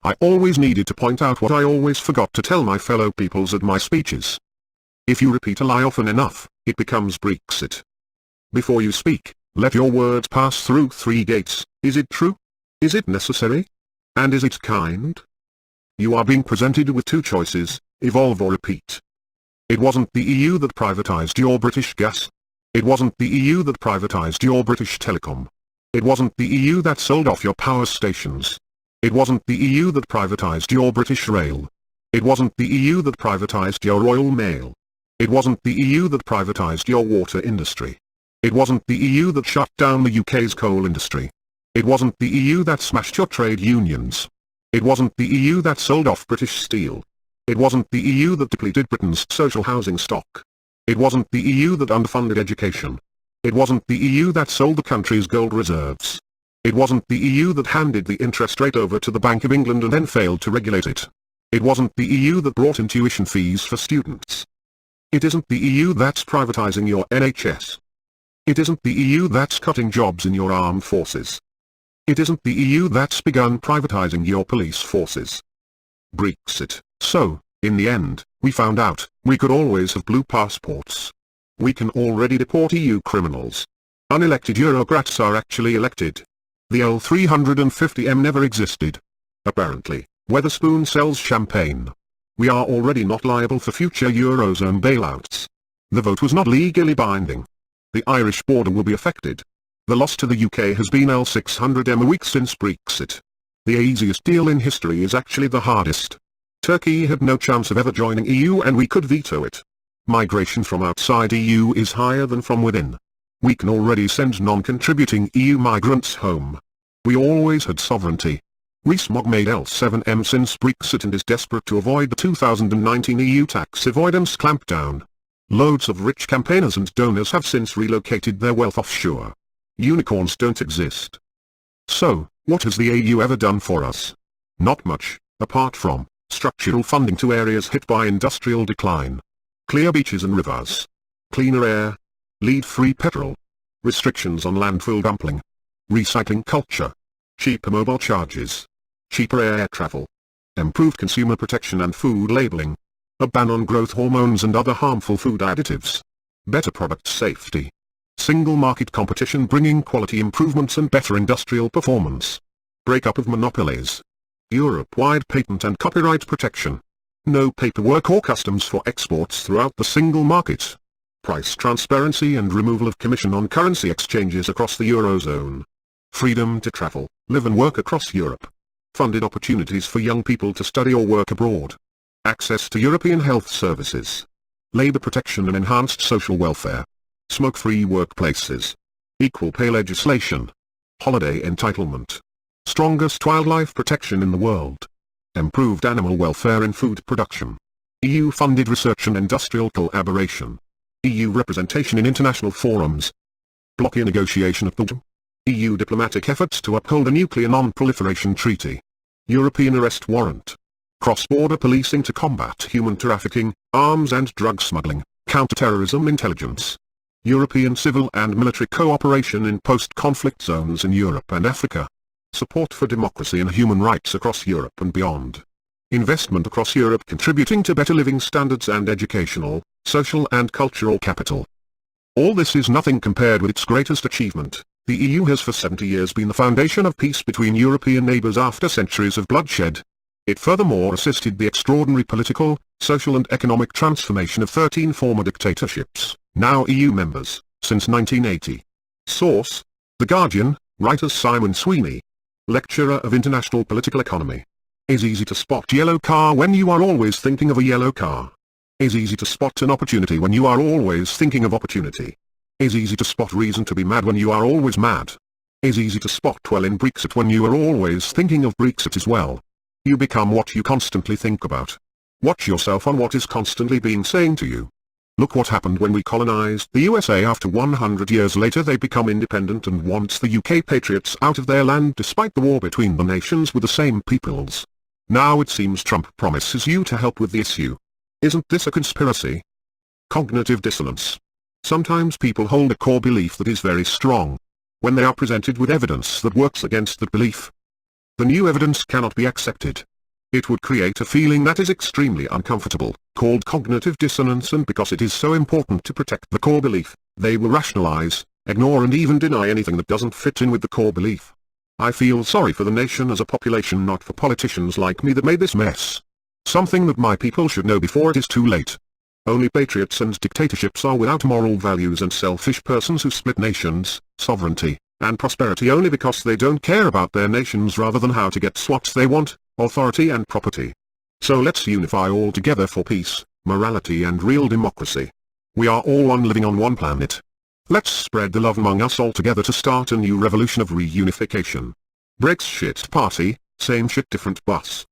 I always needed to point out what I always forgot to tell my fellow peoples at my speeches. If you repeat a lie often enough, it becomes Brexit. Before you speak, let your words pass through 3 gates. Is it true? Is it necessary? And is it kind? You are being presented with 2 choices, evolve or repeat. It wasn't the EU that privatized your British gas. It wasn't the EU that privatized your British telecom. It wasn't the EU that sold off your power stations. It wasn't the EU that privatized your British rail. It wasn't the EU that privatized your Royal Mail. It wasn't the EU that privatized your water industry. It wasn't the EU that shut down the UK's coal industry. It wasn't the EU that smashed your trade unions. It wasn't the EU that sold off British steel. It wasn't the EU that depleted Britain's social housing stock. It wasn't the EU that underfunded education. It wasn't the EU that sold the country's gold reserves. It wasn't the EU that handed the interest rate over to the Bank of England and then failed to regulate it. It wasn't the EU that brought in tuition fees for students. It isn't the EU that's privatizing your NHS. It isn't the EU that's cutting jobs in your armed forces. It isn't the EU that's begun privatizing your police forces. Brexit. So, in the end, we found out, we could always have blue passports. We can already deport EU criminals. Unelected Eurocrats are actually elected. The old 350M never existed. Apparently, Wetherspoon sells champagne. We are already not liable for future Eurozone bailouts. The vote was not legally binding. The Irish border will be affected. The loss to the UK has been L600M a week since Brexit. The easiest deal in history is actually the hardest. Turkey had no chance of ever joining EU and we could veto it. Migration from outside EU is higher than from within. We can already send non-contributing EU migrants home. We always had sovereignty. Rees-Mogg made L7M since Brexit and is desperate to avoid the 2019 EU tax avoidance clampdown. Loads of rich campaigners and donors have since relocated their wealth offshore. Unicorns don't exist. So, what has the EU ever done for us? Not much, apart from structural funding to areas hit by industrial decline. Clear beaches and rivers. Cleaner air. Lead-free petrol. Restrictions on landfill dumping. Recycling culture. Cheaper mobile charges. Cheaper air travel. Improved consumer protection and food labeling. A ban on growth hormones and other harmful food additives. Better product safety. Single market competition bringing quality improvements and better industrial performance. Breakup of monopolies. Europe-wide patent and copyright protection. No paperwork or customs for exports throughout the single market. Price transparency and removal of commission on currency exchanges across the Eurozone. Freedom to travel, live and work across Europe. Funded opportunities for young people to study or work abroad. Access to European health services. Labor protection and enhanced social welfare. Smoke-free workplaces. Equal pay legislation. Holiday entitlement. Strongest wildlife protection in the world. Improved animal welfare in food production. EU-funded research and industrial collaboration. EU representation in international forums. Blocky negotiation of the EU diplomatic efforts to uphold a nuclear non-proliferation treaty. European arrest warrant. Cross-border policing to combat human trafficking, arms and drug smuggling, counter-terrorism intelligence. European civil and military cooperation in post-conflict zones in Europe and Africa. Support for democracy and human rights across Europe and beyond. Investment across Europe contributing to better living standards and educational, social and cultural capital. All this is nothing compared with its greatest achievement. The EU has for 70 years been the foundation of peace between European neighbours after centuries of bloodshed. It furthermore assisted the extraordinary political, social and economic transformation of 13 former dictatorships, now EU members, since 1980. Source: The Guardian, writer Simon Sweeney. Lecturer of International Political Economy. Is easy to spot yellow car when you are always thinking of a yellow car. Is easy to spot an opportunity when you are always thinking of opportunity. Is easy to spot reason to be mad when you are always mad. Is easy to spot well in Brexit when you are always thinking of Brexit as well. You become what you constantly think about. Watch yourself on what is constantly being saying to you. Look what happened when we colonized the USA. After 100 years later they become independent and wants the UK patriots out of their land despite the war between the nations with the same peoples. Now it seems Trump promises you to help with the issue. Isn't this a conspiracy? Cognitive dissonance. Sometimes people hold a core belief that is very strong. When they are presented with evidence that works against that belief, the new evidence cannot be accepted. It would create a feeling that is extremely uncomfortable, called cognitive dissonance, and because it is so important to protect the core belief, they will rationalize, ignore and even deny anything that doesn't fit in with the core belief. I feel sorry for the nation as a population, not for politicians like me that made this mess. Something that my people should know before it is too late. Only patriots and dictatorships are without moral values, and selfish persons who split nations, sovereignty, and prosperity only because they don't care about their nations rather than how to get what they want, authority and property. So let's unify all together for peace, morality and real democracy. We are all one, living on one planet. Let's spread the love among us all together to start a new revolution of reunification. Brexit party, same shit different bus.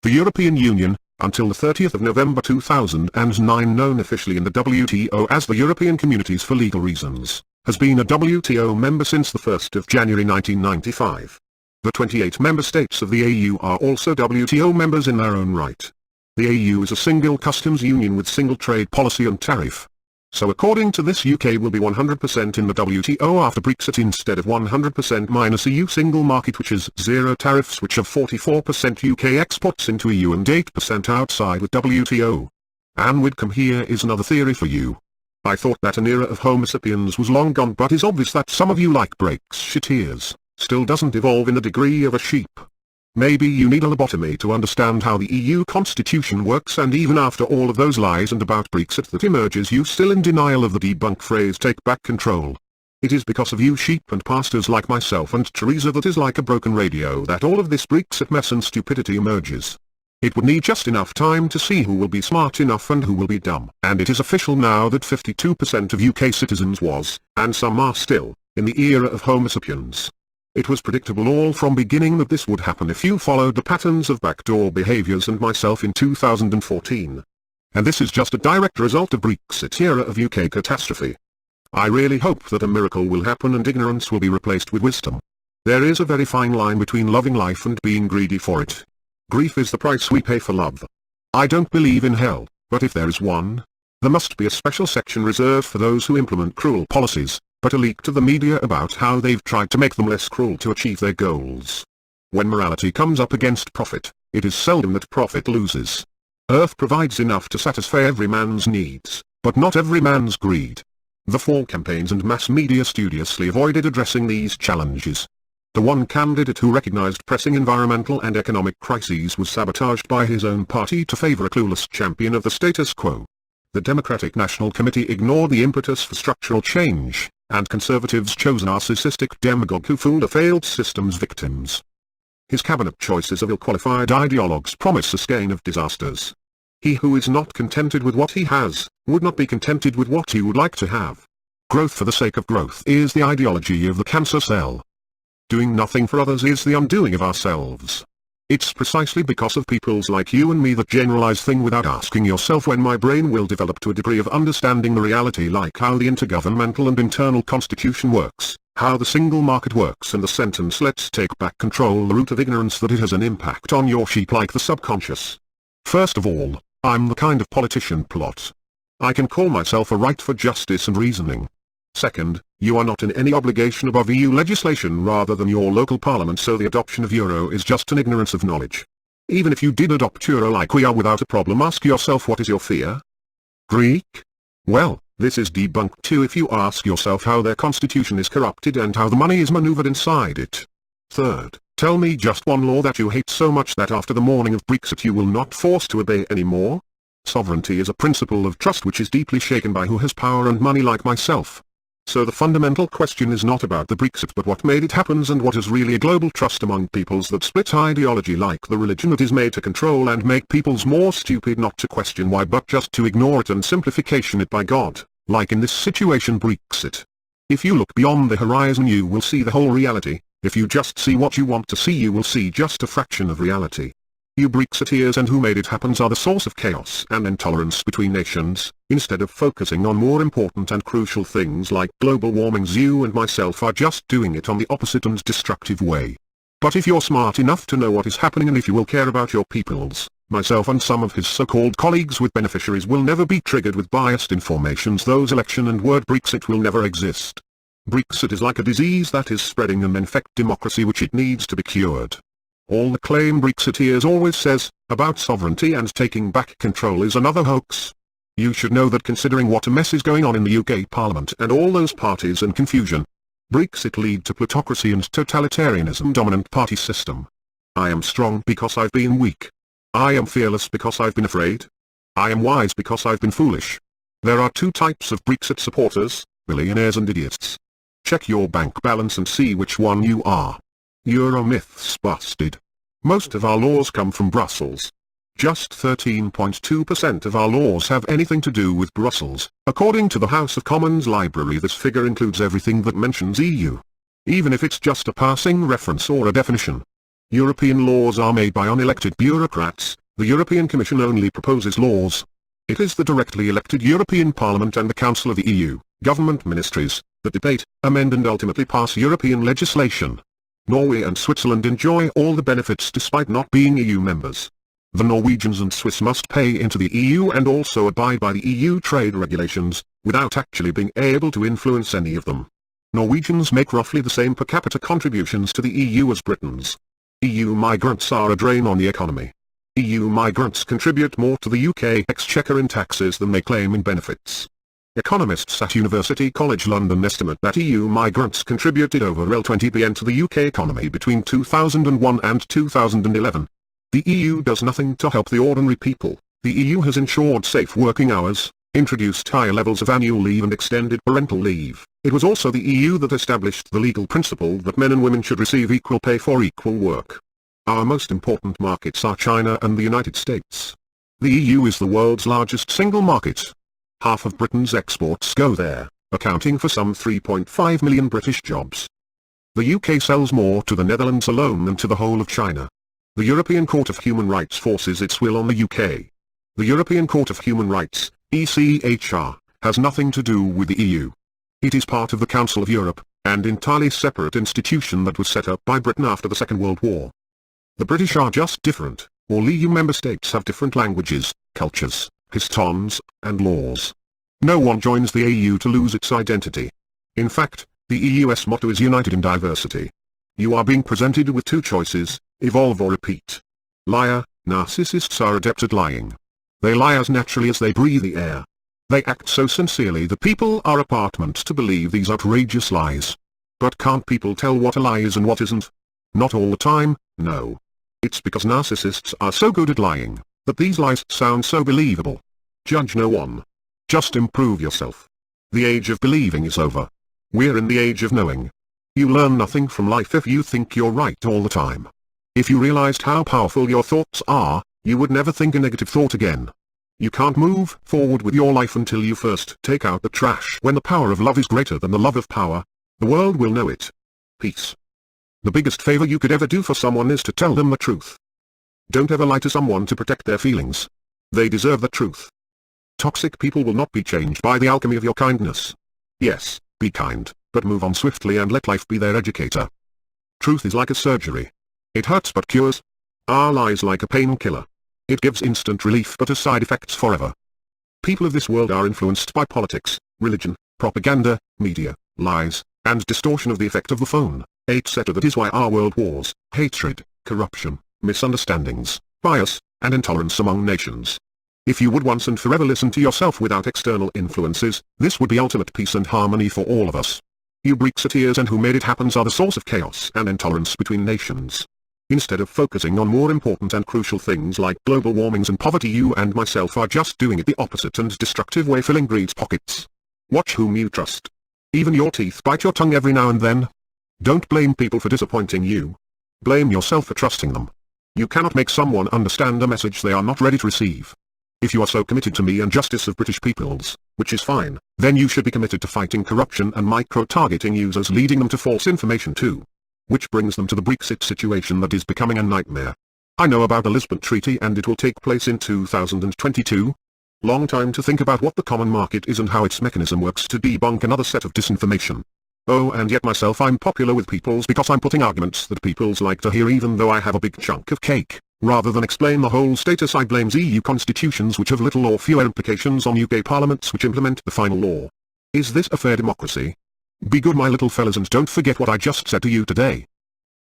The European Union, until the 30th of November 2009, known officially in the WTO as the European Communities for legal reasons, has been a WTO member since the 1st of January 1995. The 28 member states of the AU are also WTO members in their own right. The AU is a single customs union with single trade policy and tariff. So according to this, UK will be 100% in the WTO after Brexit instead of 100% minus EU single market, which is zero tariffs, which have 44% UK exports into EU and 8% outside with WTO. And Widcombe, here is another theory for you. I thought that an era of Homo sapiens was long gone, but it's obvious that some of you like Brexiteers still doesn't evolve in the degree of a sheep. Maybe you need a lobotomy to understand how the EU constitution works, and even after all of those lies and about Brexit that emerges, you still in denial of the debunk phrase "take back control." It is because of you sheep and pastors like myself and Teresa that is like a broken radio that all of this Brexit mess and stupidity emerges. It would need just enough time to see who will be smart enough and who will be dumb. And it is official now that 52% of UK citizens was, and some are still, in the era of Homo sapiens. It was predictable all from beginning that this would happen if you followed the patterns of backdoor behaviors and myself in 2014. And this is just a direct result of Brexit era of UK catastrophe. I really hope that a miracle will happen and ignorance will be replaced with wisdom. There is a very fine line between loving life and being greedy for it. Grief is the price we pay for love. I don't believe in hell, but if there is one, there must be a special section reserved for those who implement cruel policies, but a leak to the media about how they've tried to make them less cruel to achieve their goals. When morality comes up against profit, it is seldom that profit loses. Earth provides enough to satisfy every man's needs, but not every man's greed. The fall campaigns and mass media studiously avoided addressing these challenges. The one candidate who recognized pressing environmental and economic crises was sabotaged by his own party to favor a clueless champion of the status quo. The Democratic National Committee ignored the impetus for structural change, and conservatives chose a narcissistic demagogue who fooled a failed system's victims. His cabinet choices of ill-qualified ideologues promise a skein of disasters. He who is not contented with what he has, would not be contented with what he would like to have. Growth for the sake of growth is the ideology of the cancer cell. Doing nothing for others is the undoing of ourselves. It's precisely because of peoples like you and me that generalize things without asking yourself when my brain will develop to a degree of understanding the reality, like how the intergovernmental and internal constitution works, how the single market works, and the sentence "let's take back control," the root of ignorance that it has an impact on your sheep like the subconscious. First of all, I'm the kind of politician plot. I can call myself a right for justice and reasoning. Second, you are not in any obligation above EU legislation rather than your local parliament, so the adoption of euro is just an ignorance of knowledge. Even if you did adopt euro like we are without a problem, ask yourself, what is your fear? Greek? Well, this is debunked too if you ask yourself how their constitution is corrupted and how the money is maneuvered inside it. Third, tell me just one law that you hate so much that after the morning of Brexit you will not force to obey anymore. Sovereignty is a principle of trust which is deeply shaken by who has power and money like myself. So the fundamental question is not about the Brexit but what made it happen and what is really a global trust among peoples that split ideology like the religion that is made to control and make peoples more stupid, not to question why but just to ignore it and simplification it by God, like in this situation Brexit. If you look beyond the horizon you will see the whole reality. If you just see what you want to see you will see just a fraction of reality. You Brexiteers and who made it happen are the source of chaos and intolerance between nations. Instead of focusing on more important and crucial things like global warming, you and myself are just doing it on the opposite and destructive way. But if you're smart enough to know what is happening and if you will care about your peoples, myself and some of his so-called colleagues with beneficiaries will never be triggered with biased informations. Those election and word Brexit will never exist. Brexit is like a disease that is spreading and infect democracy which it needs to be cured. All the claim Brexiteers always says, about sovereignty and taking back control is another hoax. You should know that considering what a mess is going on in the UK Parliament and all those parties and confusion, Brexit lead to plutocracy and totalitarianism dominant party system. I am strong because I've been weak. I am fearless because I've been afraid. I am wise because I've been foolish. There are two types of Brexit supporters, billionaires and idiots. Check your bank balance and see which one you are. Euro myths busted. Most of our laws come from Brussels. Just 13.2% of our laws have anything to do with Brussels. According to the House of Commons Library, this figure includes everything that mentions EU. Even if it's just a passing reference or a definition. European laws are made by unelected bureaucrats. The European Commission only proposes laws. It is the directly elected European Parliament and the Council of the EU, government ministries, that debate, amend and ultimately pass European legislation. Norway and Switzerland enjoy all the benefits despite not being EU members. The Norwegians and Swiss must pay into the EU and also abide by the EU trade regulations, without actually being able to influence any of them. Norwegians make roughly the same per capita contributions to the EU as Britons. EU migrants are a drain on the economy. EU migrants contribute more to the UK exchequer in taxes than they claim in benefits. Economists at University College London estimate that EU migrants contributed over $20 billion to the UK economy between 2001 and 2011. The EU does nothing to help the ordinary people. The EU has ensured safe working hours, introduced higher levels of annual leave and extended parental leave. It was also the EU that established the legal principle that men and women should receive equal pay for equal work. Our most important markets are China and the United States. The EU is the world's largest single market. Half of Britain's exports go there, accounting for some 3.5 million British jobs. The UK sells more to the Netherlands alone than to the whole of China. The European Court of Human Rights forces its will on the UK. The European Court of Human Rights, ECHR, has nothing to do with the EU. It is part of the Council of Europe, an entirely separate institution that was set up by Britain after the Second World War. The British are just different. All EU member states have different languages, cultures, histories, and laws. No one joins the EU to lose its identity. In fact, the EU's motto is United in Diversity. You are being presented with two choices, evolve or repeat. Liar, narcissists are adept at lying. They lie as naturally as they breathe the air. They act so sincerely that people are apartment to believe these outrageous lies. But can't people tell what a lie is and what isn't? Not all the time, no. It's because narcissists are so good at lying, that these lies sound so believable. Judge no one. Just improve yourself. The age of believing is over. We're in the age of knowing. You learn nothing from life if you think you're right all the time. If you realized how powerful your thoughts are, you would never think a negative thought again. You can't move forward with your life until you first take out the trash. When the power of love is greater than the love of power, the world will know it. Peace. The biggest favor you could ever do for someone is to tell them the truth. Don't ever lie to someone to protect their feelings. They deserve the truth. Toxic people will not be changed by the alchemy of your kindness. Yes, be kind, but move on swiftly and let life be their educator. Truth is like a surgery. It hurts but cures. Our lie is like a painkiller. It gives instant relief but has side effects forever. People of this world are influenced by politics, religion, propaganda, media, lies, and distortion of the effect of the phone, etc. That is why our world wars, hatred, corruption, misunderstandings, bias, and intolerance among nations. If you would once and forever listen to yourself without external influences, this would be ultimate peace and harmony for all of us. You Brexiteers and who made it happen are the source of chaos and intolerance between nations. Instead of focusing on more important and crucial things like global warmings and poverty, you and myself are just doing it the opposite and destructive way, filling greed's pockets. Watch whom you trust. Even your teeth bite your tongue every now and then. Don't blame people for disappointing you. Blame yourself for trusting them. You cannot make someone understand a message they are not ready to receive. If you are so committed to me and justice of British peoples, which is fine, then you should be committed to fighting corruption and micro-targeting users, leading them to false information too. Which brings them to the Brexit situation that is becoming a nightmare. I know about the Lisbon Treaty and it will take place in 2022. Long time to think about what the common market is and how its mechanism works to debunk another set of disinformation. Oh, and yet myself I'm popular with peoples because I'm putting arguments that peoples like to hear, even though I have a big chunk of cake. Rather than explain the whole status, I blame EU constitutions which have little or fewer implications on UK parliaments which implement the final law. Is this a fair democracy? Be good my little fellas and don't forget what I just said to you today.